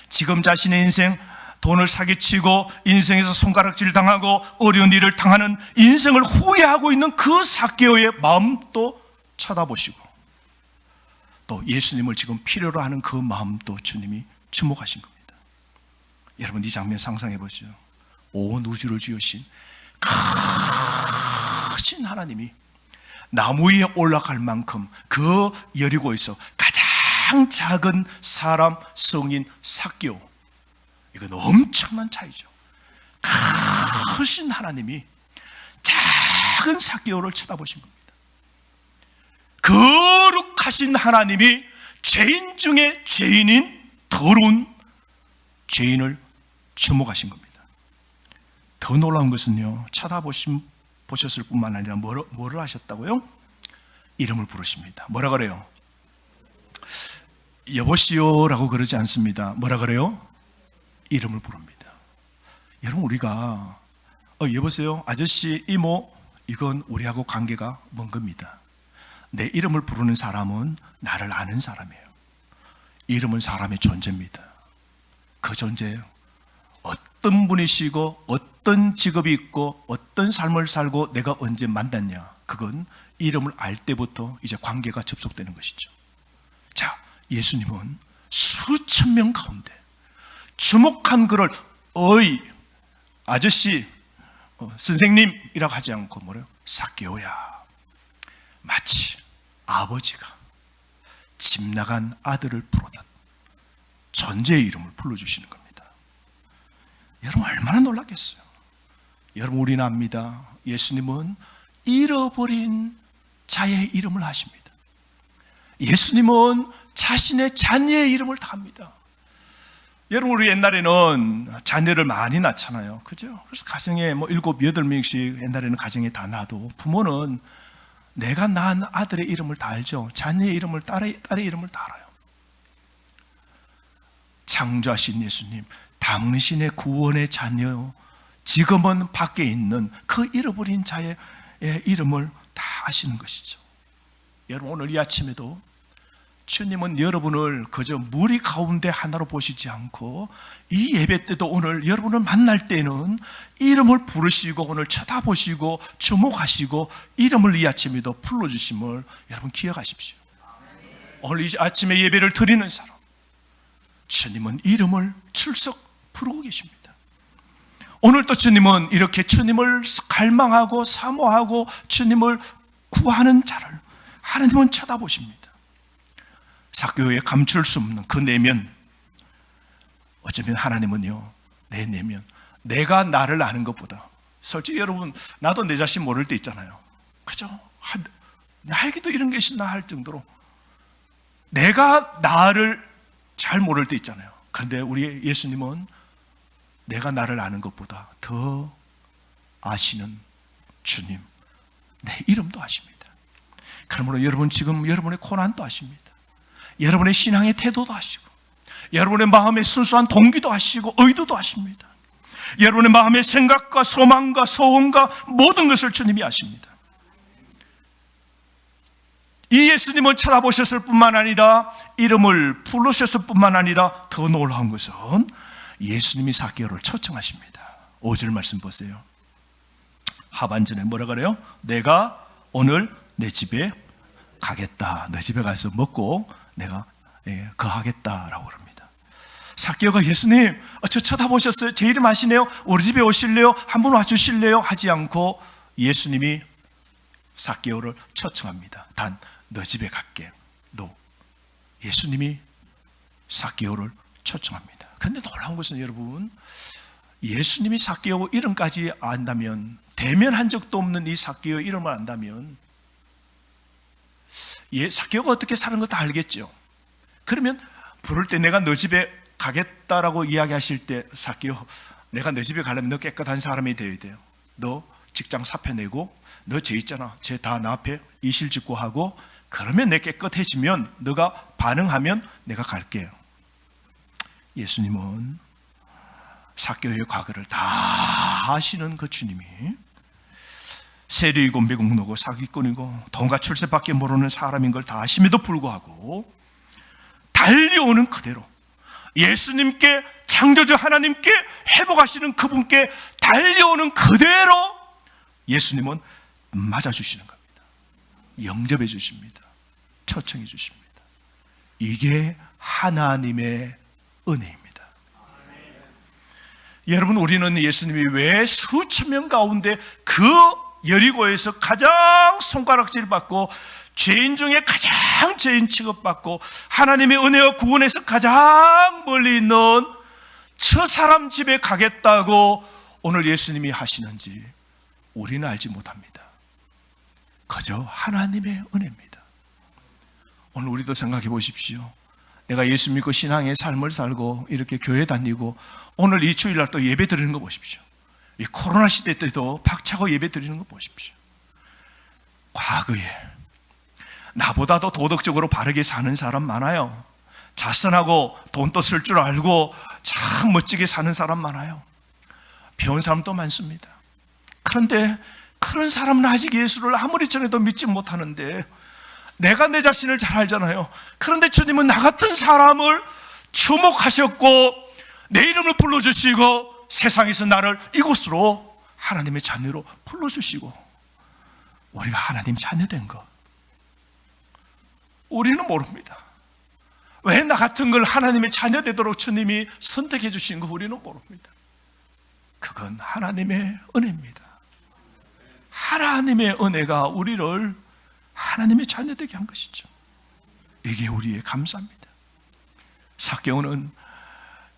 지금 자신의 인생 돈을 사기치고 인생에서 손가락질 당하고 어려운 일을 당하는 인생을 후회하고 있는 그 삭개오의 마음도 쳐다보시고, 또 예수님을 지금 필요로 하는 그 마음도 주님이 주목하신 겁니다. 여러분, 이 장면 상상해 보시죠. 온 우주를 지으신 크신 하나님이 나무 위에 올라갈 만큼 그 여리고에서 가장 작은 사람 성인 삭개오, 이건 엄청난 차이죠. 크신 하나님이 작은 삭개오를 쳐다보신 겁니다. 거룩하신 하나님이 죄인 중에 죄인인 더러운 죄인을 주목하신 겁니다. 더 놀라운 것은요, 쳐다보셨을 뿐만 아니라 뭐를 하셨다고요? 이름을 부르십니다. 뭐라 그래요? 여보시오라고 그러지 않습니다. 뭐라 그래요? 이름을 부릅니다. 여러분, 우리가 여보세요, 아저씨, 이모, 이건 우리하고 관계가 먼 겁니다. 내 이름을 부르는 사람은 나를 아는 사람이에요. 이름은 사람의 존재입니다. 그 존재예요. 어떤 분이시고 어떤 직업이 있고 어떤 삶을 살고 내가 언제 만났냐, 그건 이름을 알 때부터 이제 관계가 접속되는 것이죠. 자, 예수님은 수천 명 가운데 주목한 그를 어이, 아저씨, 선생님이라고 하지 않고 뭐래요? 삭개오야. 마치 아버지가 집 나간 아들을 부르듯 존재의 이름을 불러주시는 겁니다. 여러분, 얼마나 놀랐겠어요? 여러분, 우리는 압니다. 예수님은 잃어버린 자의 이름을 하십니다. 예수님은 자신의 자녀의 이름을 다 합니다. 여러분, 우리 옛날에는 자녀를 많이 낳잖아요. 그죠? 그래서 가정에 7, 8명씩 옛날에는 가정에 다 낳아도 부모는 내가 낳은 아들의 이름을 다 알죠. 자녀의 이름을, 딸의 이름을 다 알아요. 창조하신 예수님, 당신의 구원의 자녀, 지금은 밖에 있는 그 잃어버린 자의 이름을 다 아시는 것이죠. 여러분, 오늘 이 아침에도 주님은 여러분을 그저 무리 가운데 하나로 보시지 않고 이 예배 때도 오늘 여러분을 만날 때는 이름을 부르시고 오늘 쳐다보시고 주목하시고 이름을 이 아침에도 불러주심을 여러분 기억하십시오. 오늘 이 아침에 예배를 드리는 사람, 주님은 이름을 출석 부르고 계십니다. 오늘 또 주님은 이렇게 주님을 갈망하고 사모하고 주님을 구하는 자를 하나님은 쳐다보십니다. 삭개오에 감출 수 없는 그 내면, 어쩌면 하나님은요, 내 내면, 내가 나를 아는 것보다, 솔직히 여러분, 나도 내 자신 모를 때 있잖아요. 그죠? 나에게도 이런 게 있나 할 정도로 내가 나를 잘 모를 때 있잖아요. 그런데 우리 예수님은 내가 나를 아는 것보다 더 아시는 주님, 내 이름도 아십니다. 그러므로 여러분, 지금 여러분의 고난도 아십니다. 여러분의 신앙의 태도도 아시고, 여러분의 마음의 순수한 동기도 아시고, 의도도 아십니다. 여러분의 마음의 생각과 소망과 소원과 모든 것을 주님이 아십니다. 이 예수님을 쳐다보셨을 뿐만 아니라 이름을 부르셨을 뿐만 아니라 더 놀라운 것은 예수님이 삭개오를 초청하십니다. 5절 말씀 보세요. 하반절에 뭐라 그래요? 내가 오늘 내 집에 가겠다. 내 집에 가서 먹고 내가 거하겠다라고 그럽니다. 삭개오가 예수님, 저 쳐다보셨어요? 제 이름 아시네요? 우리 집에 오실래요? 한번 와주실래요? 하지 않고 예수님이 삭개오를 초청합니다. 단, 너 집에 갈게. 너. 예수님이 삭개오를 초청합니다. 그런데 놀라운 것은 여러분, 예수님이 삭개오 이름까지 안다면, 대면한 적도 없는 이 삭개오 이름을 안다면 삭개오가 어떻게 사는 거 다 알겠죠. 그러면 부를 때 내가 너 집에 가겠다라고 이야기하실 때, 삭개오, 내가 너 집에 가려면 너 깨끗한 사람이 되어야 돼요. 너 직장 사표 내고, 너 쟤 있잖아, 쟤 다 나 앞에 이실직고 하고, 그러면 내 깨끗해지면 너가 반응하면 내가 갈게요. 예수님은 삭개오의 과거를 다 아시는 그 주님이 세리이고 매국노고 사기꾼이고 돈과 출세밖에 모르는 사람인 걸 다 아심에도 불구하고 달려오는 그대로 예수님께, 창조주 하나님께, 회복하시는 그분께 달려오는 그대로 예수님은 맞아주시는 겁니다. 영접해 주십니다. 초청해 주십니다. 이게 하나님의 은혜입니다. 여러분, 우리는 예수님이 왜 수천 명 가운데 그 여리고에서 가장 손가락질 받고 죄인 중에 가장 죄인 취급받고 하나님의 은혜와 구원에서 가장 멀리 있는 저 사람 집에 가겠다고 오늘 예수님이 하시는지 우리는 알지 못합니다. 그저 하나님의 은혜입니다. 오늘 우리도 생각해 보십시오. 내가 예수 믿고 신앙의 삶을 살고 이렇게 교회 다니고 오늘 이 주일날 또 예배 드리는 거 보십시오. 이 코로나 시대 때도 박차고 예배 드리는 거 보십시오. 과거에 나보다도 도덕적으로 바르게 사는 사람 많아요. 자선하고 돈도 쓸 줄 알고 참 멋지게 사는 사람 많아요. 배운 사람도 많습니다. 그런데 그런 사람은 아직 예수를 아무리 전해도 믿지 못하는데 내가 내 자신을 잘 알잖아요. 그런데 주님은 나 같은 사람을 주목하셨고 내 이름을 불러주시고 세상에서 나를 이곳으로 하나님의 자녀로 불러주시고 우리가 하나님 자녀된 것 우리는 모릅니다. 왜 나 같은 걸 하나님의 자녀 되도록 주님이 선택해 주신 거 우리는 모릅니다. 그건 하나님의 은혜입니다. 하나님의 은혜가 우리를 하나님의 자녀 되게 한 것이죠. 이게 우리의 감사입니다. 삭개오는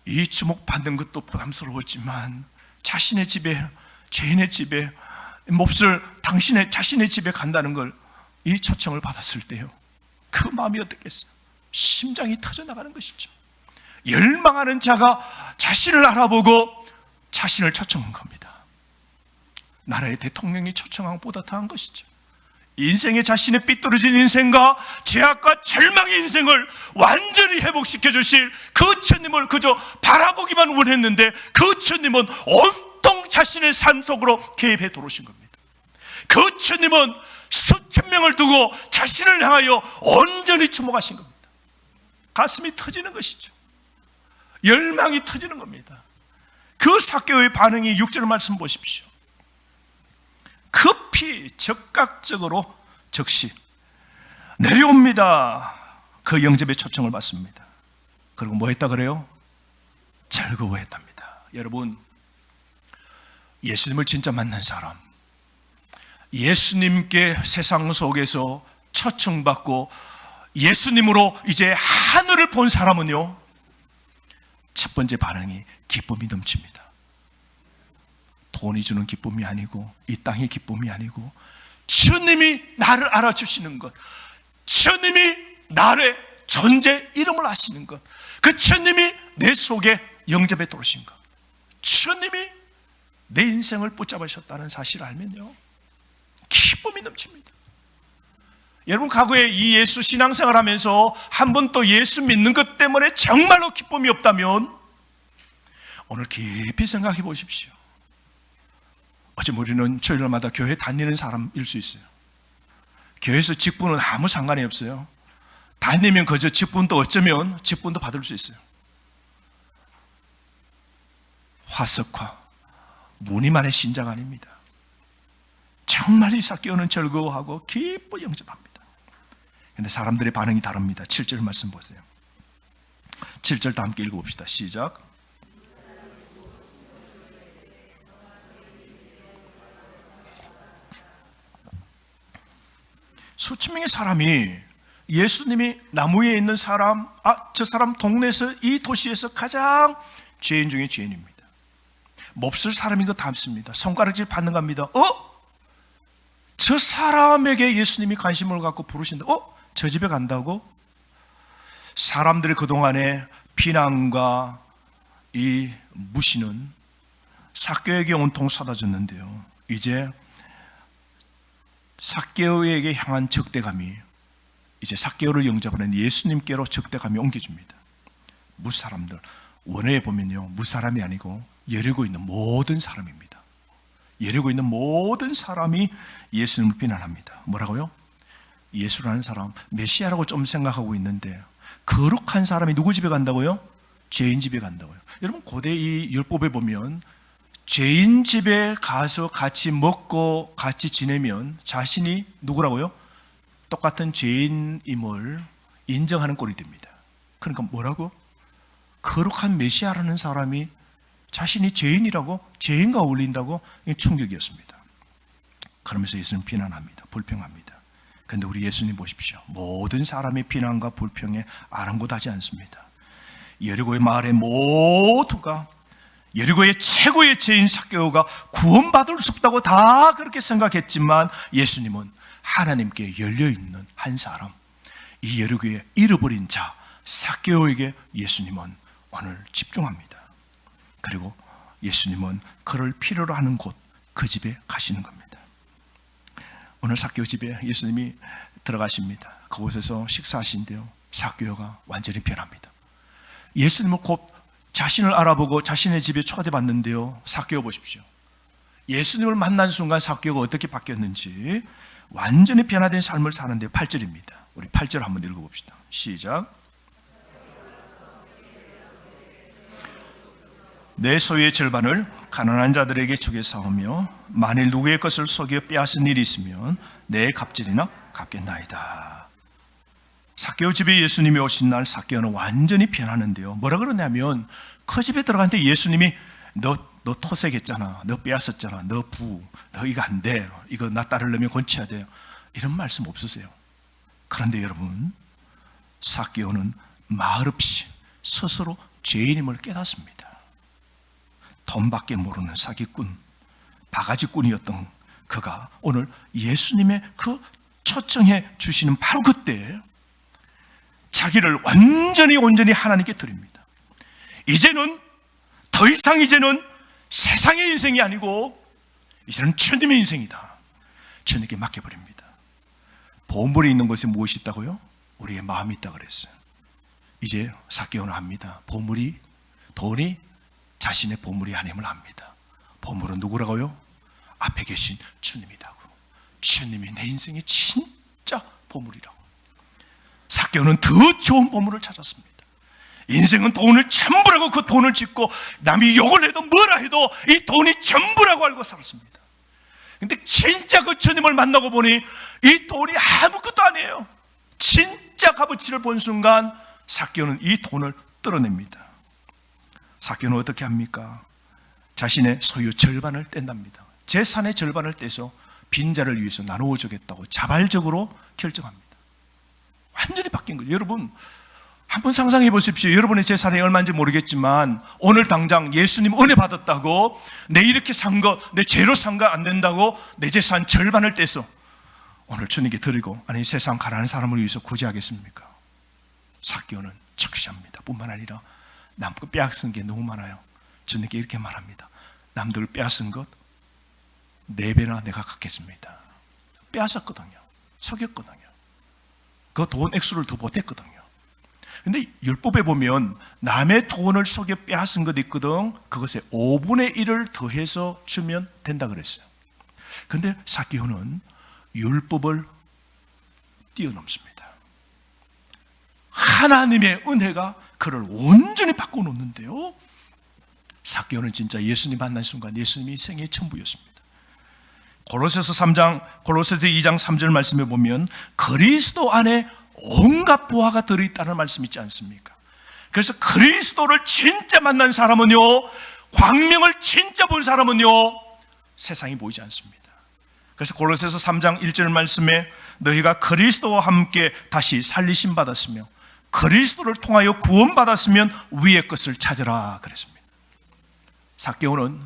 이 주목받는 것도 부담스러웠지만 자신의 집에, 죄인의 집에 몹쓸 당신의 자신의 집에 간다는 걸 이 초청을 받았을 때요, 그 마음이 어떻겠어요? 심장이 터져나가는 것이죠. 열망하는 자가 자신을 알아보고 자신을 초청한 겁니다. 나라의 대통령이 초청한 것보다 더한 것이죠. 인생의 자신의 삐뚤어진 인생과 죄악과 절망의 인생을 완전히 회복시켜 주실 그 주님을 그저 바라보기만 원했는데 그 주님은 온통 자신의 삶 속으로 개입해 들어오신 겁니다. 그 주님은 수천 명을 두고 자신을 향하여 온전히 주목하신 겁니다. 가슴이 터지는 것이죠. 열망이 터지는 겁니다. 그 삭개오의 반응이 6절 말씀 보십시오. 급히 적극적으로 즉시 내려옵니다. 그 영접의 초청을 받습니다. 그리고 뭐 했다 그래요? 즐거워했답니다. 여러분, 예수님을 진짜 만난 사람, 예수님께 세상 속에서 초청받고 예수님으로 이제 하늘을 본 사람은요, 첫 번째 반응이 기쁨이 넘칩니다. 돈이 주는 기쁨이 아니고 이 땅의 기쁨이 아니고 주님이 나를 알아주시는 것, 주님이 나의 존재 이름을 아시는 것, 그 주님이 내 속에 영접에 들어오신 것, 주님이 내 인생을 붙잡으셨다는 사실을 알면요, 기쁨이 넘칩니다. 여러분, 과거에 이 예수 신앙생활 하면서 한 번도 예수 믿는 것 때문에 정말로 기쁨이 없다면 오늘 깊이 생각해 보십시오. 어제 우리는 주일날마다 교회 다니는 사람일 수 있어요. 교회에서 직분은 아무 상관이 없어요. 다니면 그저 직분도 어쩌면 직분도 받을 수 있어요. 화석화, 무늬만의 신자가 아닙니다. 정말 이 삭개오는 즐거워하고 기뻐 영접합니다. 그런데 사람들의 반응이 다릅니다. 7절 말씀 보세요. 7절 다 함께 읽어봅시다. 시작. 수천 명의 사람이 예수님이 나무 위에 있는 사람, 저 사람 동네에서 이 도시에서 가장 죄인 중에 죄인입니다. 몹쓸 사람인 것 닮습니다. 손가락질 받는 겁니다. 저 사람에게 예수님이 관심을 갖고 부르신다. 저 집에 간다고? 사람들이 그동안의 비난과 이 무시는 삭개오에게 온통 쏟아졌는데요, 이제 삭개오에게 향한 적대감이 이제 삭개오를 영접하는 예수님께로 적대감이 옮겨집니다. 무사람들, 원어에 보면요, 무사람이 아니고 여리고 있는 모든 사람입니다. 여리고 있는 모든 사람이 예수님을 비난합니다. 뭐라고요? 예수라는 사람, 메시아라고 좀 생각하고 있는데 거룩한 사람이 누구 집에 간다고요? 죄인 집에 간다고요. 여러분, 고대 이 율법에 보면 죄인 집에 가서 같이 먹고 같이 지내면 자신이 누구라고요? 똑같은 죄인임을 인정하는 꼴이 됩니다. 그러니까 뭐라고? 거룩한 메시아라는 사람이 자신이 죄인이라고, 죄인과 어울린다고? 이게 충격이었습니다. 그러면서 예수님 비난합니다. 불평합니다. 그런데 우리 예수님 보십시오. 모든 사람의 비난과 불평에 아랑곳하지 않습니다. 여리고의 마을의 모두가 여리고의 최고의 죄인 삭개오가 구원받을 수 없다고 다 그렇게 생각했지만 예수님은 하나님께 열려있는 한 사람, 이 여리고에 잃어버린 자 삭개오에게 예수님은 오늘 집중합니다. 그리고 예수님은 그를 필요로 하는 곳, 그 집에 가시는 겁니다. 오늘 삭개오 집에 예수님이 들어가십니다. 그곳에서 식사하신대요. 삭개오가 완전히 변합니다. 예수님은 곧 자신을 알아보고 자신의 집에 초대받는데요. 삭개오 보십시오. 예수님을 만난 순간 삭개오가 어떻게 바뀌었는지 완전히 변화된 삶을 사는데 8절입니다. 우리 8절 한번 읽어봅시다. 시작. 내 소유의 절반을 가난한 자들에게 주게 사오며 만일 누구의 것을 속여 빼앗은 일이 있으면 내 갑절이나 갚겠나이다. 삭개오 집에 예수님이 오신 날 삭개오는 완전히 변하는데요. 뭐라 그러냐면 그 집에 들어갔는데 예수님이 너 토색했잖아, 너 빼앗았잖아, 너 이거 안 돼, 이거 나 따르려면 권치해야 돼요, 이런 말씀 없으세요. 그런데 여러분, 삭개오는 말없이 스스로 죄인임을 깨닫습니다. 돈밖에 모르는 사기꾼, 바가지꾼이었던 그가 오늘 예수님의 그 초청해 주시는 바로 그때 자기를 온전히 하나님께 드립니다. 이제는 더 이상 세상의 인생이 아니고 이제는 주님의 인생이다. 주님께 맡겨버립니다. 보물이 있는 곳에 무엇이 있다고요? 우리의 마음이 있다고 그랬어요. 이제 삭개오는 압니다. 돈이 자신의 보물이 아님을 압니다. 보물은 누구라고요? 앞에 계신 주님이라고. 주님이 내 인생의 진짜 보물이라고. 삭개오는 더 좋은 보물을 찾았습니다. 인생은 돈을 전부라고 그 돈을 짓고 남이 욕을 해도 뭐라 해도 이 돈이 전부라고 알고 살았습니다. 근데 진짜 그 주님을 만나고 보니 이 돈이 아무것도 아니에요. 진짜 값어치를 본 순간 삭개오는 이 돈을 떨어냅니다. 삭개오는 어떻게 합니까? 자신의 소유 절반을 뗀답니다. 재산의 절반을 떼서 빈자를 위해서 나누어 주겠다고 자발적으로 결정합니다. 완전히 바뀐 거예요. 여러분 한번 상상해 보십시오. 여러분의 재산이 얼마인지 모르겠지만 오늘 당장 예수님 은혜 받았다고 내 이렇게 산 거, 내 죄로 산 거 안 된다고 내 재산 절반을 떼서 오늘 주님께 드리고 아니 세상 가난한 사람을 위해서 구제하겠습니까? 삭개오는 적시합니다. 뿐만 아니라 남들 빼앗은 게 너무 많아요. 주님께 이렇게 말합니다. 남들 빼앗은 것 4배나 내가 갚겠습니다. 빼앗았거든요. 속였거든요. 그 돈 액수를 더 못했거든요. 근데 율법에 보면 남의 돈을 속여 빼앗은 것 있거든. 그것에 5분의 1을 더해서 주면 된다 그랬어요. 근데 삭개오는 율법을 뛰어넘습니다. 하나님의 은혜가 그를 온전히 바꿔놓는데요. 삭개오는 진짜 예수님 만난 순간 예수님이 생애의 전부였습니다. 골로새서 2장 3절 말씀에 보면 그리스도 안에 온갖 보화가 들어있다는 말씀 있지 않습니까? 그래서 그리스도를 진짜 만난 사람은요, 광명을 진짜 본 사람은요, 세상이 보이지 않습니다. 그래서 골로새서 3장 1절 말씀에 너희가 그리스도와 함께 다시 살리심 받았으며 그리스도를 통하여 구원받았으면 위의 것을 찾으라 그랬습니다. 삭개오는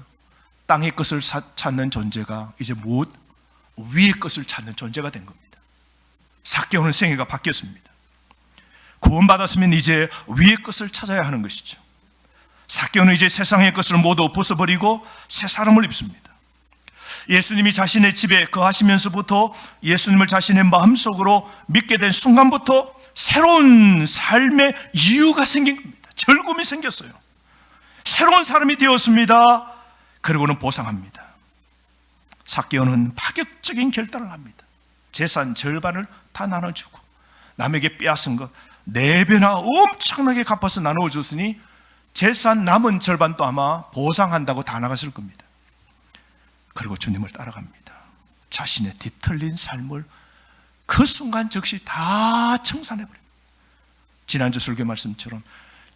땅의 것을 찾는 존재가 이제 무엇? 위의 것을 찾는 존재가 된 겁니다. 삭개오는 생애가 바뀌었습니다. 구원받았으면 이제 위의 것을 찾아야 하는 것이죠. 삭개오는 이제 세상의 것을 모두 벗어버리고 새 사람을 입습니다. 예수님이 자신의 집에 거하시면서부터 예수님을 자신의 마음속으로 믿게 된 순간부터 새로운 삶의 이유가 생긴 겁니다. 즐거움이 생겼어요. 새로운 사람이 되었습니다. 그리고는 보상합니다. 삭개오는 파격적인 결단을 합니다. 재산 절반을 다 나눠주고 남에게 빼앗은 것 4배나 엄청나게 갚아서 나눠줬으니 재산 남은 절반도 아마 보상한다고 다 나갔을 겁니다. 그리고 주님을 따라갑니다. 자신의 뒤틀린 삶을 그 순간 즉시 다 청산해버립니다. 지난주 설교 말씀처럼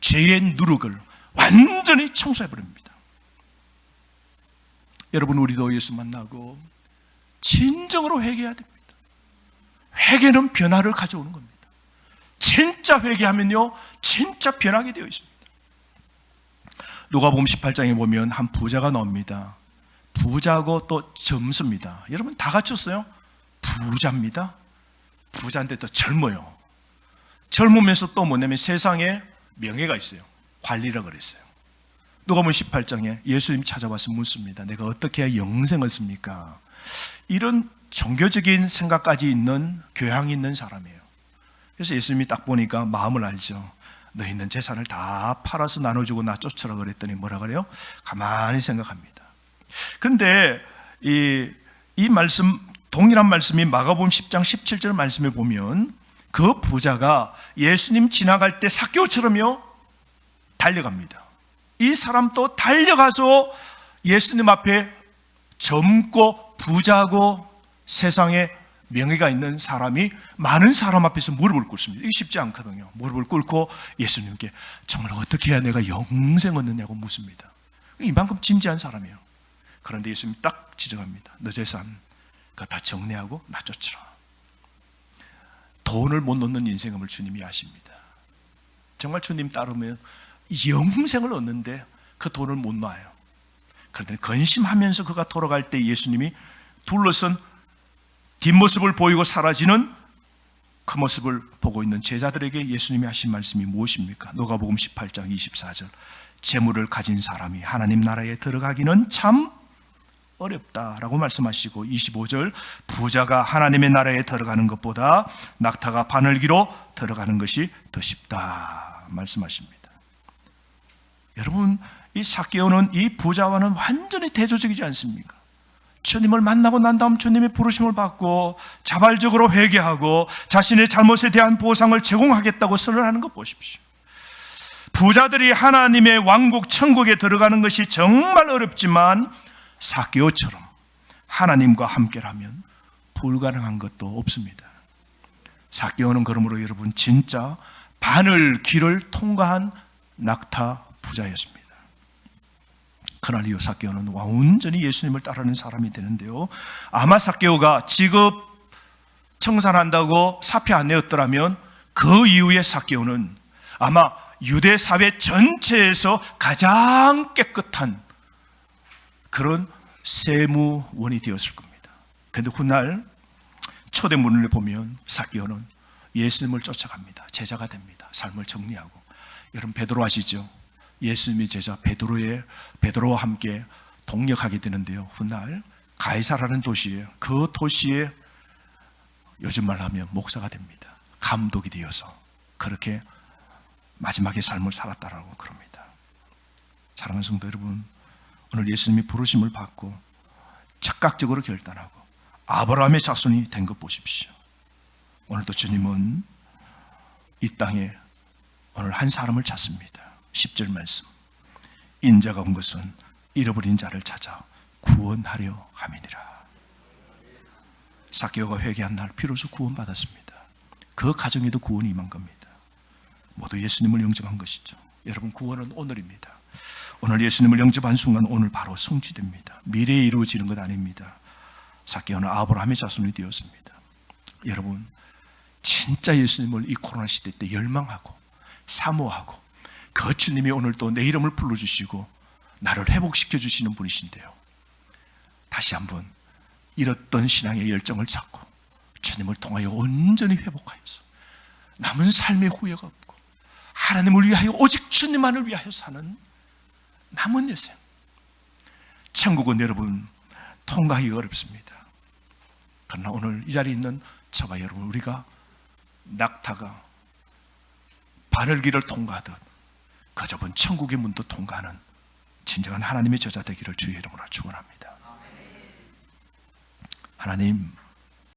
죄의 누룩을 완전히 청소해버립니다. 여러분, 우리도 예수 만나고 진정으로 회개해야 됩니다. 회개는 변화를 가져오는 겁니다. 진짜 회개하면요, 진짜 변하게 되어 있습니다. 누가복음 18장에 보면 한 부자가 나옵니다. 부자고 또 점습니다. 여러분 다 갖췄어요? 부자입니다. 부자인데 더 젊어요. 젊으면서 또 뭐냐면 세상에 명예가 있어요. 관리라 그랬어요. 누가복음 18장에 예수님이 찾아와서 묻습니다. 내가 어떻게 해야 영생을 씁니까? 이런 종교적인 생각까지 있는 교양이 있는 사람이에요. 그래서 예수님이 딱 보니까 마음을 알죠. 너 있는 재산을 다 팔아서 나눠주고 나 쫓으라 그랬더니 뭐라 그래요? 가만히 생각합니다. 그런데 이 말씀, 동일한 말씀이 마가복음 10장 17절 말씀에 보면 그 부자가 예수님 지나갈 때 삭개오처럼요 달려갑니다. 이 사람도 달려가서 예수님 앞에 젊고 부자고 세상에 명예가 있는 사람이 많은 사람 앞에서 무릎을 꿇습니다. 이게 쉽지 않거든요. 무릎을 꿇고 예수님께 정말 어떻게 해야 내가 영생 얻느냐고 묻습니다. 이만큼 진지한 사람이에요. 그런데 예수님이 딱 지적합니다. 너 재산 그거 다 정리하고 나 쫓으라. 돈을 못 놓는 인생을 주님이 아십니다. 정말 주님 따르면 영생을 얻는데 그 돈을 못 놔요. 그런데 근심하면서 그가 돌아갈 때 예수님이 둘러선 뒷모습을 보이고 사라지는 그 모습을 보고 있는 제자들에게 예수님이 하신 말씀이 무엇입니까? 누가복음 18장 24절 재물을 가진 사람이 하나님 나라에 들어가기는 참 어렵다라고 말씀하시고 25절 부자가 하나님의 나라에 들어가는 것보다 낙타가 바늘기로 들어가는 것이 더 쉽다 말씀하십니다. 여러분, 이 삭개오는 이 부자와는 완전히 대조적이지 않습니까? 주님을 만나고 난 다음 주님의 부르심을 받고 자발적으로 회개하고 자신의 잘못에 대한 보상을 제공하겠다고 선언하는 것 보십시오. 부자들이 하나님의 왕국 천국에 들어가는 것이 정말 어렵지만 삭개오처럼 하나님과 함께라면 불가능한 것도 없습니다. 삭개오는 그러므로 여러분 진짜 바늘 길을 통과한 낙타 부자였습니다. 그날 이후 삭개오는 완전히 예수님을 따르는 사람이 되는데요. 아마 삭개오가 직업 청산한다고 사표 안 내었더라면 그 이후에 삭개오는 아마 유대 사회 전체에서 가장 깨끗한 그런 세무원이 되었을 겁니다. 그런데 훗날 초대문을 보면 삭개오는 예수님을 쫓아갑니다. 제자가 됩니다. 삶을 정리하고. 여러분 베드로 아시죠? 예수님의 제자 베드로와 함께 동역하게 되는데요. 훗날 가이사라는 도시에 그 도시에 요즘 말로 하면 목사가 됩니다. 감독이 되어서 그렇게 마지막에 삶을 살았다라고 그럽니다. 사랑하는 성도 여러분, 오늘 예수님이 부르심을 받고 즉각적으로 결단하고 아브라함의 자손이 된 것 보십시오. 오늘도 주님은 이 땅에 오늘 한 사람을 찾습니다. 10절 말씀 인자가 온 것은 잃어버린 자를 찾아 구원하려 함이니라. 삭개오가 회개한 날 비로소 구원받았습니다. 그 가정에도 구원이 임한 겁니다. 모두 예수님을 영접한 것이죠. 여러분 구원은 오늘입니다. 오늘 예수님을 영접한 순간 오늘 바로 성취됩니다. 미래에 이루어지는 것 아닙니다. 삭개오는 아브라함의 자손이 되었습니다. 여러분 진짜 예수님을 이 코로나 시대 때 열망하고 사모하고 그 주님이 오늘 또 내 이름을 불러주시고 나를 회복시켜 주시는 분이신데요. 다시 한번 잃었던 신앙의 열정을 찾고 주님을 통하여 온전히 회복하여서 남은 삶의 후회가 없고 하나님을 위하여 오직 주님만을 위하여 사는 남은 여생. 천국은 여러분 통과하기가 어렵습니다. 그러나 오늘 이 자리에 있는 저와 여러분 우리가 낙타가 바늘길을 통과하듯 그 좁은 천국의 문도 통과하는 진정한 하나님의 저자 되기를 주의 이름으로 축원합니다. 하나님